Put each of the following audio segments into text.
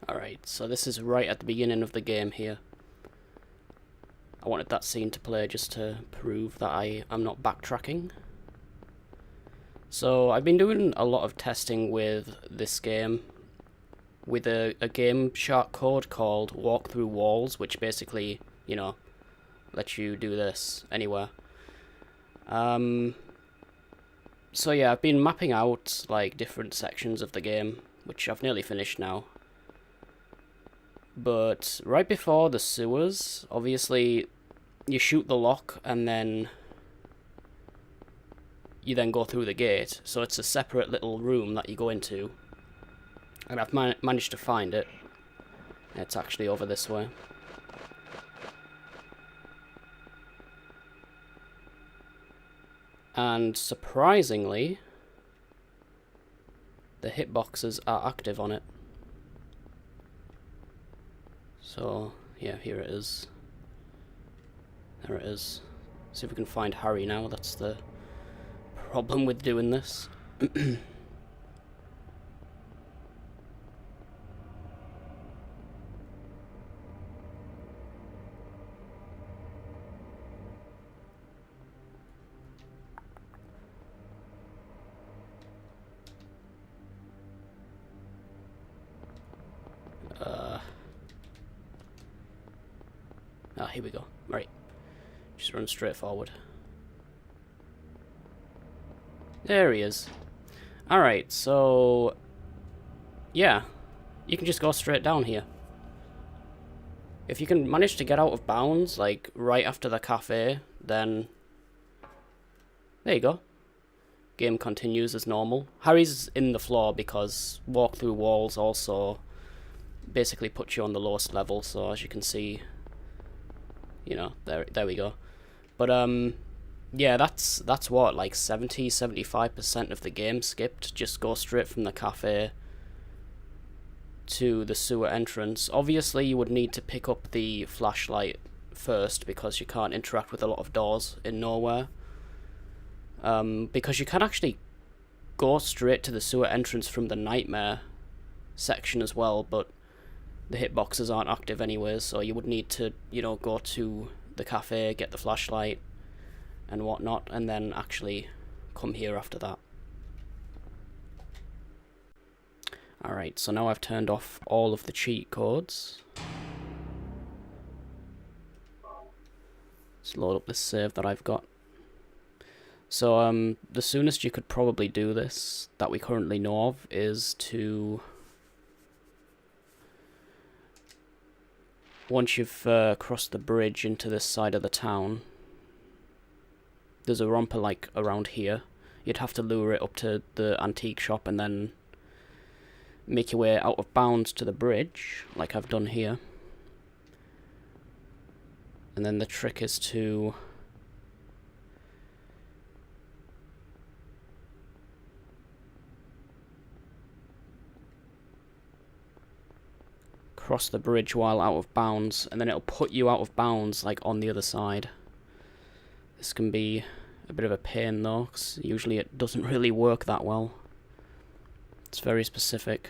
Alright, so this is right at the beginning of the game here. I wanted that scene to play just to prove that I'm not backtracking. So I've been doing a lot of testing with this game with a Game Shark code called Walk Through Walls, which basically, lets you do this anywhere. So yeah, I've been mapping out like different sections of the game, which I've nearly finished now. But right before the sewers, obviously, you shoot the lock and then you then go through the gate. So it's a separate little room that you go into. And I've managed to find it. It's actually over this way. And surprisingly, the hitboxes are active on it. So, yeah, here it is. There it is. See if we can find Harry now. That's the problem with doing this. Here we go. Right. Just run straight forward. There he is. Alright, so... yeah. You can just go straight down here. If you can manage to get out of bounds, like, right after the cafe, then... there you go. Game continues as normal. Harry's in the floor because walk through walls also basically puts you on the lowest level, so as you can see... there we go. But, yeah, that's what, like 70-75% of the game skipped. Just go straight from the cafe to the sewer entrance. Obviously, you would need to pick up the flashlight first because you can't interact with a lot of doors in nowhere. Because you can actually go straight to the sewer entrance from the nightmare section as well, but the hitboxes aren't active anyways, so you would need to, go to the cafe, get the flashlight and whatnot, and then actually come here after that. Alright, so now I've turned off all of the cheat codes. Let's load up this save that I've got. So, the soonest you could probably do this, that we currently know of, is to... once you've crossed the bridge into this side of the town, there's a romper like around here. You'd have to lure it up to the antique shop and then make your way out of bounds to the bridge, like I've done here. And then the trick is to cross the bridge while out of bounds, and then it'll put you out of bounds like on the other side. This can be a bit of a pain though, because usually it doesn't really work that well. It's very specific.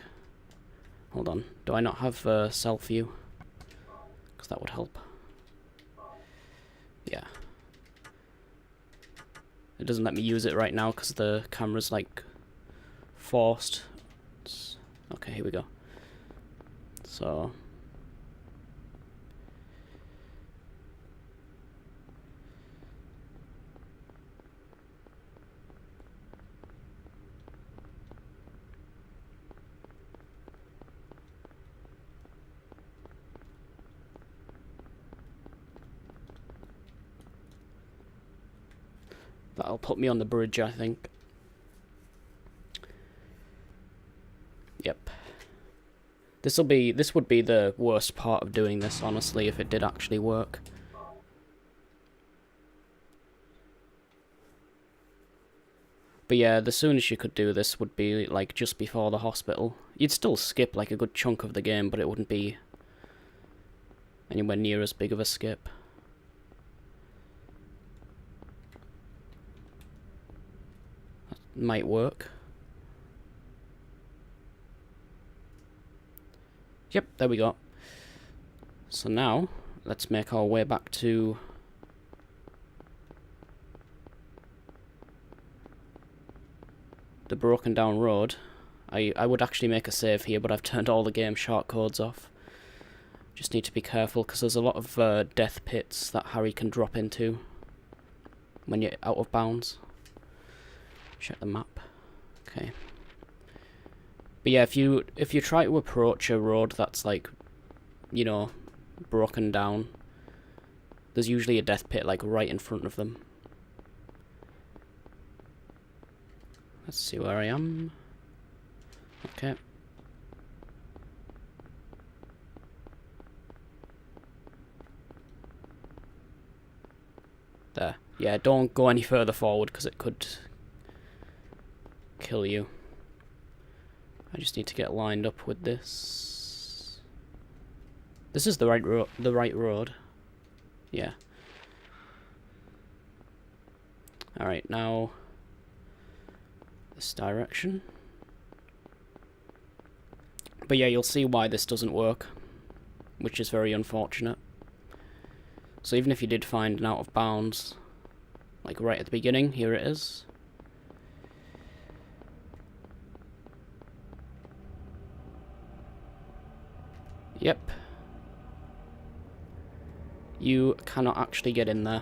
Hold on, do I not have self-view? Because that would help. Yeah. It doesn't let me use it right now because the camera's like forced. Okay, here we go. So... that'll put me on the bridge, I think. Yep. This would be the worst part of doing this, honestly, if it did actually work. But yeah, the soonest you could do this would be like just before the hospital. You'd still skip like a good chunk of the game, but it wouldn't be anywhere near as big of a skip. That might work. Yep, there we go. So now, let's make our way back to the broken down road. I would actually make a save here, but I've turned all the game shortcodes off. Just need to be careful, because there's a lot of death pits that Harry can drop into when you're out of bounds. Check the map. Okay. But yeah, if you try to approach a road that's like, you know, broken down, there's usually a death pit like right in front of them. Let's see where I am. Okay. There. Yeah, don't go any further forward because it could kill you. I just need to get lined up with this. This is the right road. Yeah. Alright, now this direction. But yeah, you'll see why this doesn't work, which is very unfortunate. So even if you did find an out of bounds, like right at the beginning, here it is. Yep. You cannot actually get in there.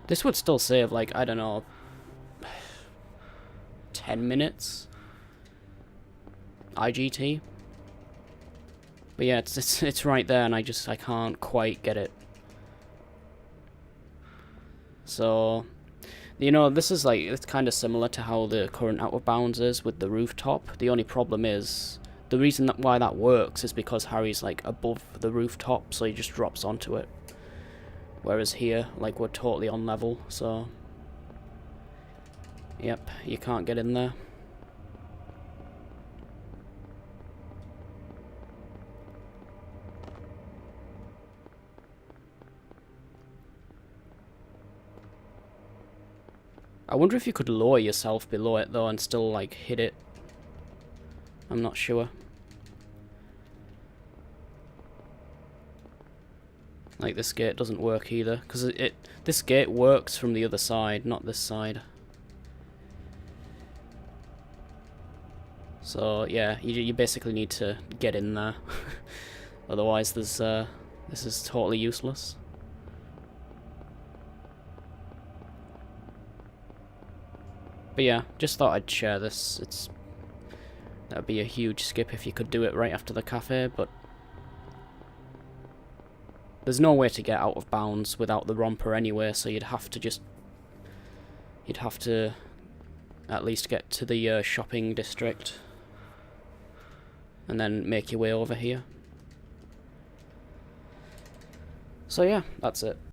This would still save, like, I don't know, 10 minutes IGT. But yeah, it's right there, and I can't quite get it. So, you know, this is like, it's kind of similar to how the current Out of Bounds is with the rooftop. The only problem is, the reason why that works is because Harry's like above the rooftop, so he just drops onto it. Whereas here, like, we're totally on level, so... Yep, you can't get in there. I wonder if you could lower yourself below it, though, and still, like, hit it. I'm not sure. Like, this gate doesn't work either, because this gate works from the other side, not this side. So yeah, you basically need to get in there. Otherwise, this is totally useless. But yeah, just thought I'd share this. That'd be a huge skip if you could do it right after the cafe, but there's no way to get out of bounds without the romper anyway, so you'd have to at least get to the shopping district and then make your way over here. So yeah, that's it.